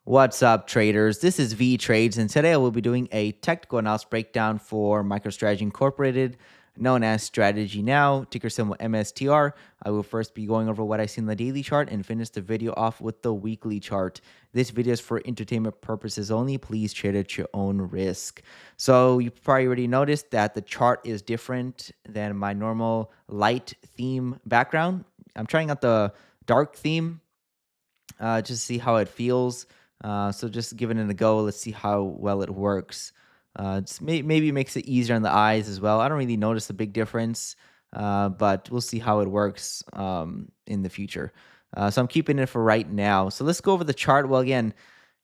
What's up, traders? This is Vee Trades, and today I will be doing a technical analysis breakdown for MicroStrategy Incorporated, known as Strategy Now, ticker symbol MSTR. I will first be going over what I see in the daily chart and finish the video off with the weekly chart. This video is for entertainment purposes only. Please trade at your own risk. So you probably already noticed that the chart is different than my normal light theme background. I'm trying out the dark theme just to see how it feels. So just giving it a go. Let's see how well it works. Maybe it makes it easier on the eyes as well. I don't really notice a big difference, but we'll see how it works in the future. So I'm keeping it for right now. So let's go over the chart. Well, again,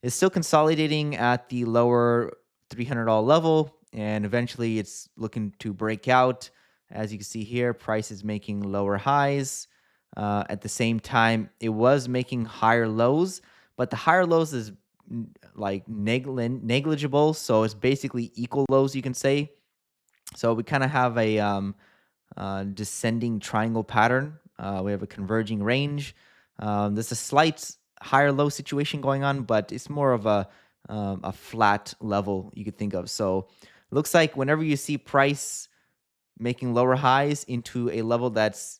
it's still consolidating at the lower $300 level, and eventually it's looking to break out. As you can see here, price is making lower highs. At the same time, it was making higher lows, but the higher lows is like negligible. So it's basically equal lows, you can say. So we kind of have a descending triangle pattern. We have a converging range. There's a slight higher low situation going on, but it's more of a flat level you could think of. So it looks like whenever you see price making lower highs into a level that's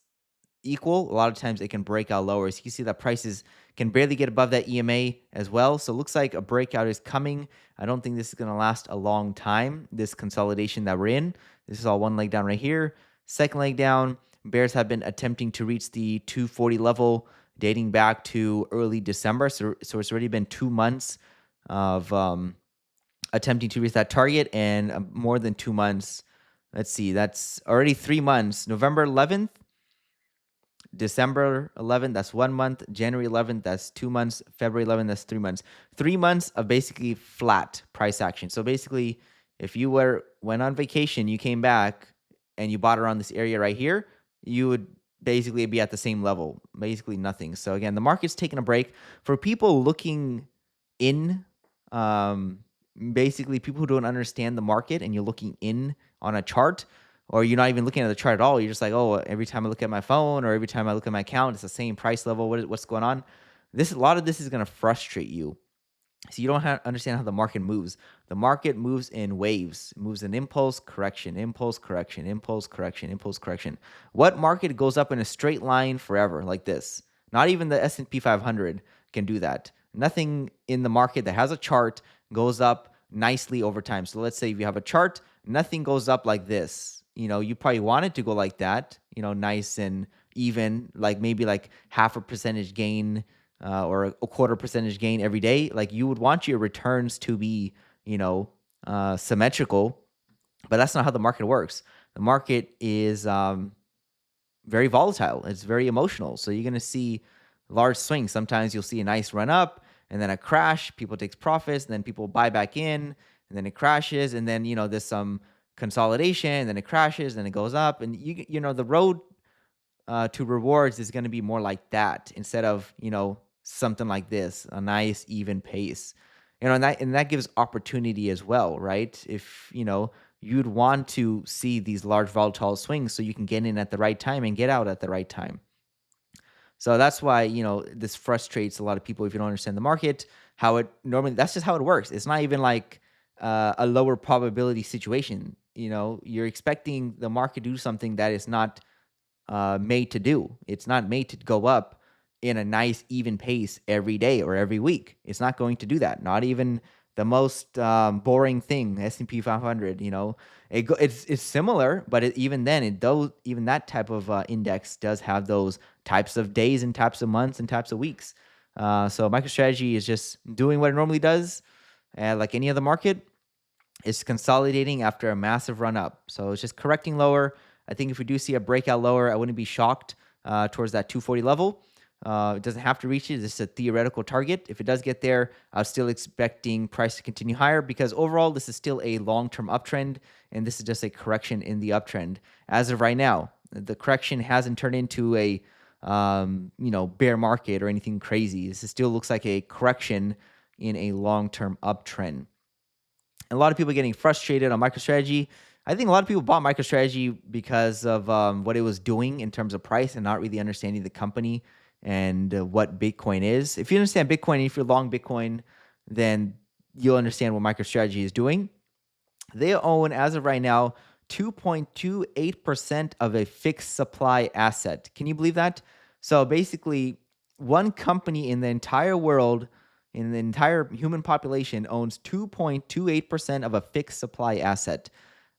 equal, a lot of times it can break out lower. So you can see that prices can barely get above that EMA as well. So it looks like a breakout is coming. I don't think this is going to last a long time, this consolidation that we're in. This is all one leg down right here. Second leg down, bears have been attempting to reach the 240 level dating back to early December. So it's already been 2 months of attempting to reach that target, and more than 2 months. Let's see, that's already 3 months. November 11th, December 11th, that's 1 month. January 11th, that's 2 months. February 11th, that's 3 months. 3 months of basically flat price action. So basically, if you went on vacation, you came back and you bought around this area right here, you would basically be at the same level, basically nothing. So again, the market's taking a break. For people looking in, basically people who don't understand the market and you're looking in on a chart, or you're not even looking at the chart at all. You're just like, oh, every time I look at my phone or every time I look at my account, it's the same price level. What's going on? A lot of this is going to frustrate you. So you don't understand how the market moves. The market moves in waves. It moves in impulse, correction, impulse, correction, impulse, correction, impulse, correction. What market goes up in a straight line forever like this? Not even the S&P 500 can do that. Nothing in the market that has a chart goes up nicely over time. So let's say if you have a chart, nothing goes up like this. You probably want it to go like that, nice and even, like maybe like half a percentage gain or a quarter percentage gain every day. Like you would want your returns to be, symmetrical, but that's not how the market works. The market is very volatile. It's very emotional. So you're going to see large swings. Sometimes you'll see a nice run up and then a crash. People take profits, and then people buy back in, and then it crashes, and then there's some consolidation, and then it crashes, and it goes up, and the road to rewards is going to be more like that instead of something like this, a nice even pace. And that gives opportunity as well, right? If you'd want to see these large volatile swings so you can get in at the right time and get out at the right time. So that's why, this frustrates a lot of people if you don't understand the market, how it normally, that's just how it works. It's not even like a lower probability situation. You're expecting the market to do something that is not made to do. It's not made to go up in a nice even pace every day or every week. It's not going to do that. Not even the most boring thing, S&P 500. It's similar, but even that type of index does have those types of days and types of months and types of weeks. So MicroStrategy is just doing what it normally does, like any other market. It's consolidating after a massive run up. So it's just correcting lower. I think if we do see a breakout lower, I wouldn't be shocked towards that 240 level. It doesn't have to reach it. It's a theoretical target. If it does get there, I'm still expecting price to continue higher because overall, this is still a long-term uptrend, and this is just a correction in the uptrend. As of right now, the correction hasn't turned into a bear market or anything crazy. This still looks like a correction in a long-term uptrend. A lot of people are getting frustrated on MicroStrategy. I think a lot of people bought MicroStrategy because of what it was doing in terms of price and not really understanding the company and what Bitcoin is. If you understand Bitcoin, if you're long Bitcoin, then you'll understand what MicroStrategy is doing. They own, as of right now, 2.28% of a fixed supply asset. Can you believe that? So basically, one company in the entire world, in the entire human population, owns 2.28% of a fixed supply asset.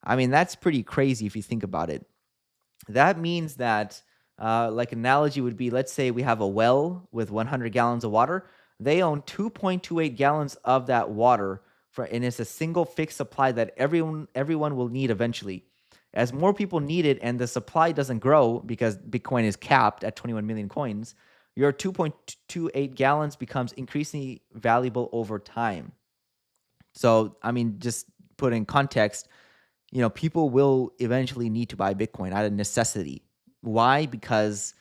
I mean, that's pretty crazy if you think about it. That means that, like analogy would be, let's say we have a well with 100 gallons of water. They own 2.28 gallons of that water, and it's a single fixed supply that everyone will need eventually. As more people need it and the supply doesn't grow because Bitcoin is capped at 21 million coins, your 2.28 gallons becomes increasingly valuable over time. So, I mean, just put in context, people will eventually need to buy Bitcoin out of necessity. Why? Because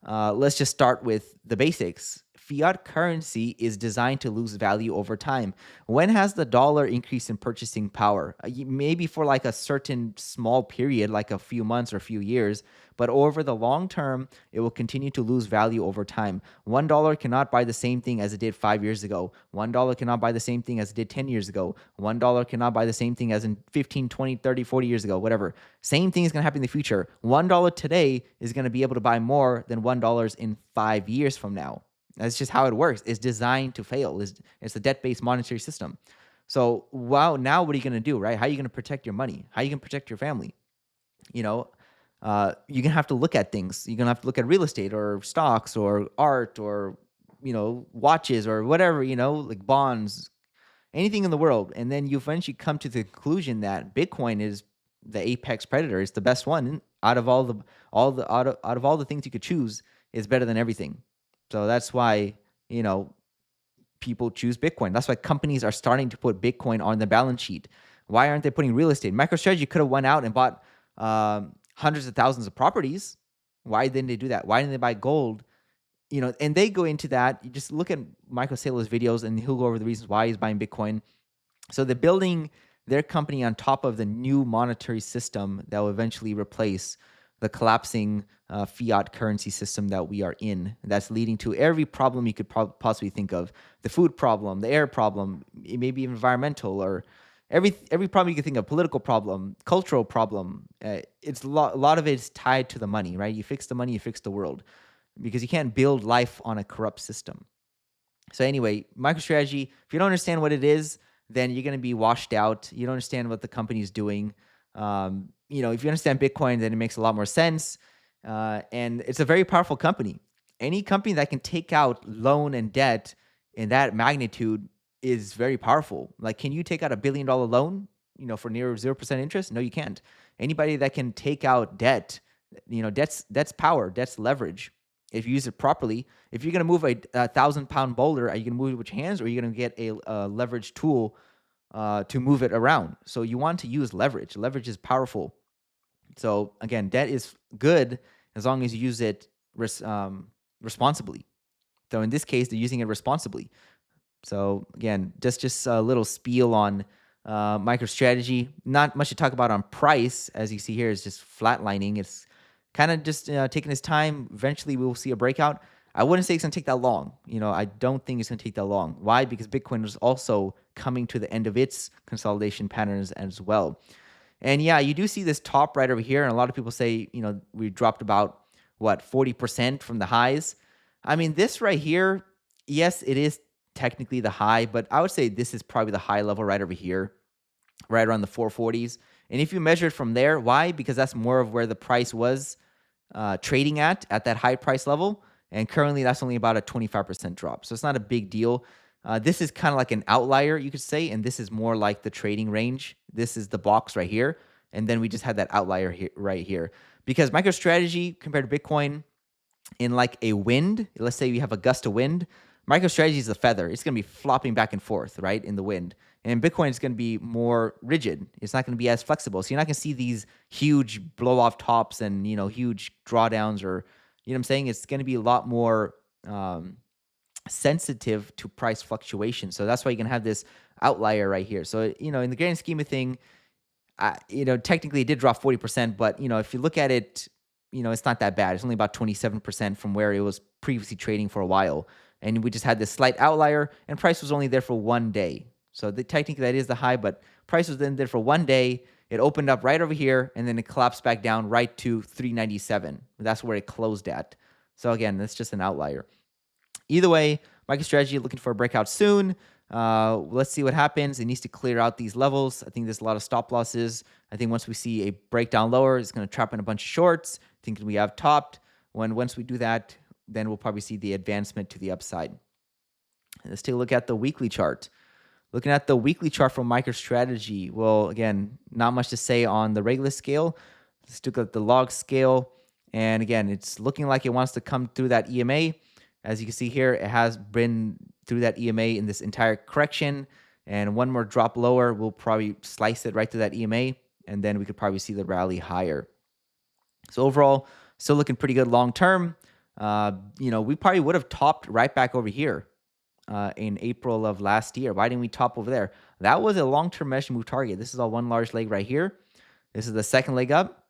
let's just start with the basics. Fiat currency is designed to lose value over time. When has the dollar increased in purchasing power? Maybe for like a certain small period, like a few months or a few years, but over the long term, it will continue to lose value over time. $1 cannot buy the same thing as it did 5 years ago. $1 cannot buy the same thing as it did 10 years ago. $1 cannot buy the same thing as in 15, 20, 30, 40 years ago, whatever. Same thing is going to happen in the future. $1 today is going to be able to buy more than $1 in 5 years from now. That's just how it works. It's designed to fail. It's a debt-based monetary system. So, wow, now what are you going to do, right? How are you going to protect your money? How are you going to protect your family? You know, you're gonna have to look at things. You're gonna have to look at real estate or stocks or art or watches or whatever, like bonds, anything in the world. And then you eventually come to the conclusion that Bitcoin is the apex predator. It's the best one out of out of all the things you could choose. Is better than everything. So that's why people choose Bitcoin. That's why companies are starting to put Bitcoin on the balance sheet. Why aren't they putting real estate? MicroStrategy could have went out and bought hundreds of thousands of properties. Why didn't they do that? Why didn't they buy gold? And they go into that. You just look at Michael Saylor's videos, and he'll go over the reasons why he's buying Bitcoin. So they're building their company on top of the new monetary system that will eventually replace the collapsing fiat currency system that we are in. That's leading to every problem you could possibly think of: the food problem, the air problem, maybe environmental, or every problem you could think of, political problem, cultural problem. A lot of it is tied to the money, right? You fix the money, you fix the world, because you can't build life on a corrupt system. So anyway, MicroStrategy, if you don't understand what it is, then you're going to be washed out. You don't understand what the company is doing. If you understand Bitcoin, then it makes a lot more sense. And it's a very powerful company. Any company that can take out loan and debt in that magnitude is very powerful. Like, can you take out $1 billion loan, for near 0% interest? No, you can't. Anybody that can take out debt, that's power, that's leverage. If you use it properly, if you're going to move a 1,000-pound boulder, are you going to move it with your hands, or are you going to get a leverage tool to move it around? So you want to use leverage. Leverage is powerful. So again, debt is good as long as you use it responsibly. So in this case, they're using it responsibly. So again, just a little spiel on MicroStrategy. Not much to talk about on price, as you see here, is just flatlining. It's kind of just taking its time. Eventually, we will see a breakout. I wouldn't say it's going to take that long. I don't think it's going to take that long. Why? Because Bitcoin is also coming to the end of its consolidation patterns as well. And yeah, you do see this top right over here. And a lot of people say, we dropped about, 40% from the highs. I mean, this right here, yes, it is technically the high, but I would say this is probably the high level right over here, right around the 440s. And if you measure it from there, why? Because that's more of where the price was trading at that high price level. And currently, that's only about a 25% drop. So it's not a big deal. This is kind of like an outlier, you could say, and this is more like the trading range. This is the box right here. And then we just had that outlier here, right here. Because MicroStrategy compared to Bitcoin, in like a wind, let's say you have a gust of wind, MicroStrategy is a feather. It's going to be flopping back and forth, right, in the wind. And Bitcoin is going to be more rigid. It's not going to be as flexible. So you're not going to see these huge blow-off tops and, huge drawdowns, or, what I'm saying? It's going to be a lot more sensitive to price fluctuation. So that's why you can have this outlier right here. So, in the grand scheme of thing, technically it did drop 40%, but, if you look at it, it's not that bad. It's only about 27% from where it was previously trading for a while. and we just had this slight outlier, and price was only there for 1 day. So technically that is the high, but price was then there for 1 day. It opened up right over here, and then it collapsed back down right to 397. That's where it closed at. So again, that's just an outlier. Either way, MicroStrategy looking for a breakout soon. Let's see what happens. It needs to clear out these levels. I think there's a lot of stop losses. I think once we see a breakdown lower, it's going to trap in a bunch of shorts. Thinking we have topped. Once we do that, then we'll probably see the advancement to the upside. Let's take a look at the weekly chart. Looking at the weekly chart from MicroStrategy, well, again, not much to say on the regular scale. Let's look at the log scale. And again, it's looking like it wants to come through that EMA. As you can see here, it has been through that EMA in this entire correction. And one more drop lower, we'll probably slice it right through that EMA. And then we could probably see the rally higher. So overall, still looking pretty good long term. We probably would have topped right back over here in April of last year. Why didn't we top over there? That was a long-term measure move target. This is all one large leg right here. This is the second leg up.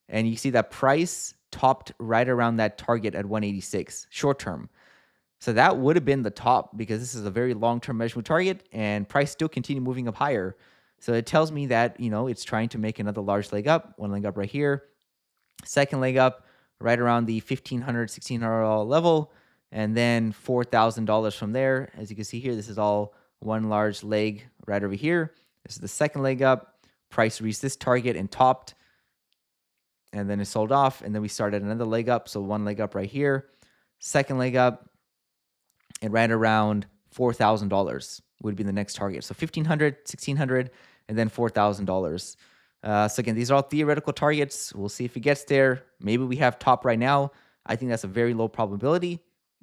And you see that price topped right around that target at 186 short term. So that would have been the top because this is a very long-term measure move target, and price still continue moving up higher. So it tells me that, it's trying to make another large leg up, one leg up right here, second leg up right around the $1,500, $1,600 level, and then $4,000 from there. As you can see here, this is all one large leg right over here. This is the second leg up. Price reached this target and topped, and then it sold off, and then we started another leg up. So one leg up right here, second leg up, and right around $4,000 would be the next target. So $1,500, $1,600, and then $4,000. So again, these are all theoretical targets. We'll see if it gets there. Maybe we have top right now. I think that's a very low probability.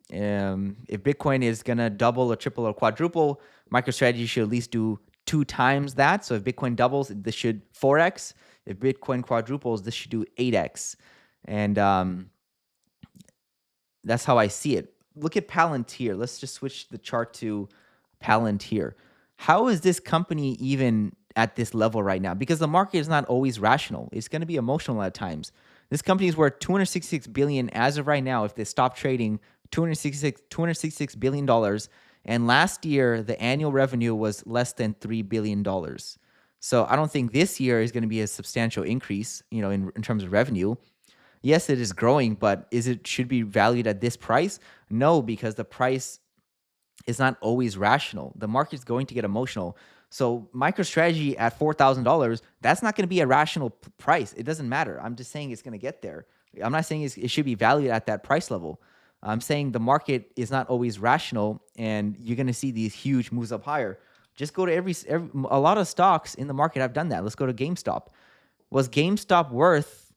If Bitcoin is going to double or triple or quadruple, MicroStrategy should at least do 2 times that. So if Bitcoin doubles, this should 4x. If Bitcoin quadruples, this should do 8x. And that's how I see it. Look at Palantir. Let's just switch the chart to Palantir. How is this company even at this level right now? Because the market is not always rational. It's going to be emotional at times. This company is worth $266 billion as of right now. If they stop trading, $266 billion. And last year, the annual revenue was less than $3 billion. So I don't think this year is going to be a substantial increase, in terms of revenue. Yes, it is growing, but should be valued at this price? No, because the price is not always rational. The market's going to get emotional. So MicroStrategy at $4,000, that's not going to be a rational price. It doesn't matter. I'm just saying it's going to get there. I'm not saying it should be valued at that price level. I'm saying the market is not always rational, and you're going to see these huge moves up higher. Just go to a lot of stocks in the market have done that. Let's go to GameStop. Was GameStop worth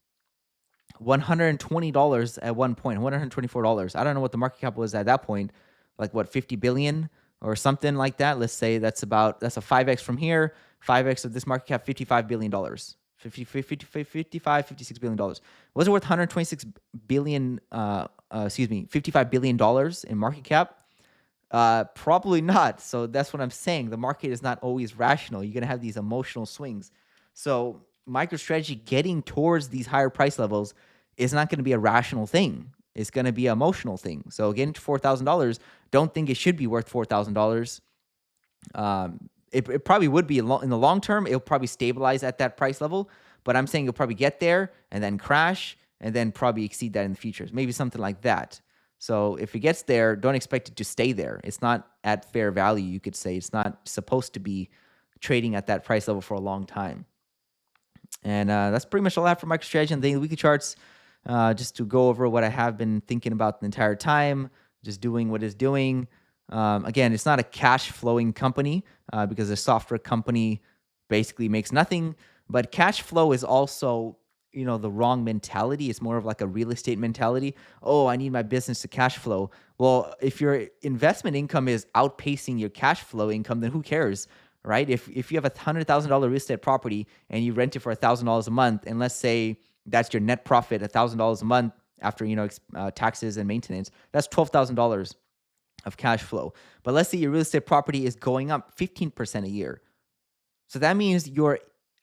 $120 at one point, $124? I don't know what the market cap was at that point, like what, 50 billion or something like that. Let's say that's a 5x from here, 5x of this market cap, $55 billion. $56 billion. Was it worth $126 billion, $55 billion in market cap? Probably not. So that's what I'm saying. The market is not always rational. You're going to have these emotional swings. So MicroStrategy getting towards these higher price levels is not going to be a rational thing. It's going to be an emotional thing. So getting to $4,000, don't think it should be worth $4,000. It probably would be in the long term. It'll probably stabilize at that price level. But I'm saying it'll probably get there and then crash and then probably exceed that in the future. Maybe something like that. So if it gets there, don't expect it to stay there. It's not at fair value, you could say. It's not supposed to be trading at that price level for a long time. And that's pretty much all I have for MicroStrategy and the weekly charts. Just to go over what I have been thinking about the entire time, just doing what it's doing. Again, it's not a cash flowing company because a software company basically makes nothing. But cash flow is also, the wrong mentality. It's more of like a real estate mentality. Oh, I need my business to cash flow. Well, if your investment income is outpacing your cash flow income, then who cares? Right? If you have $100,000 real estate property and you rent it for $1,000 a month, and let's say that's your net profit, $1,000 a month after taxes and maintenance, that's $12,000 of cash flow. But let's say your real estate property is going up 15% a year, so that means your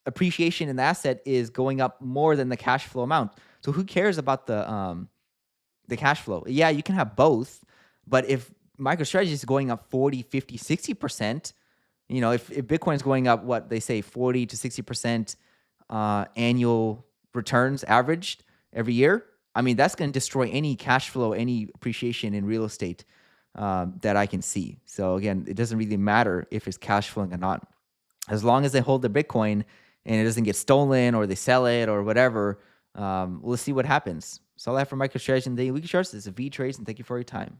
appreciation in the asset is going up more than the cash flow amount. So who cares about the cash flow? Yeah, you can have both, but if MicroStrategy is going up 40, 50, 60%, if Bitcoin's going up, what they say, 40 to 60% annual returns averaged every year, I mean, that's going to destroy any cash flow, any appreciation in real estate that I can see. So again, it doesn't really matter if it's cash flowing or not. As long as they hold the Bitcoin and it doesn't get stolen or they sell it or whatever, we'll see what happens. So all I have for MicroStrategy and the weekly charts. This is Vee Trades, and thank you for your time.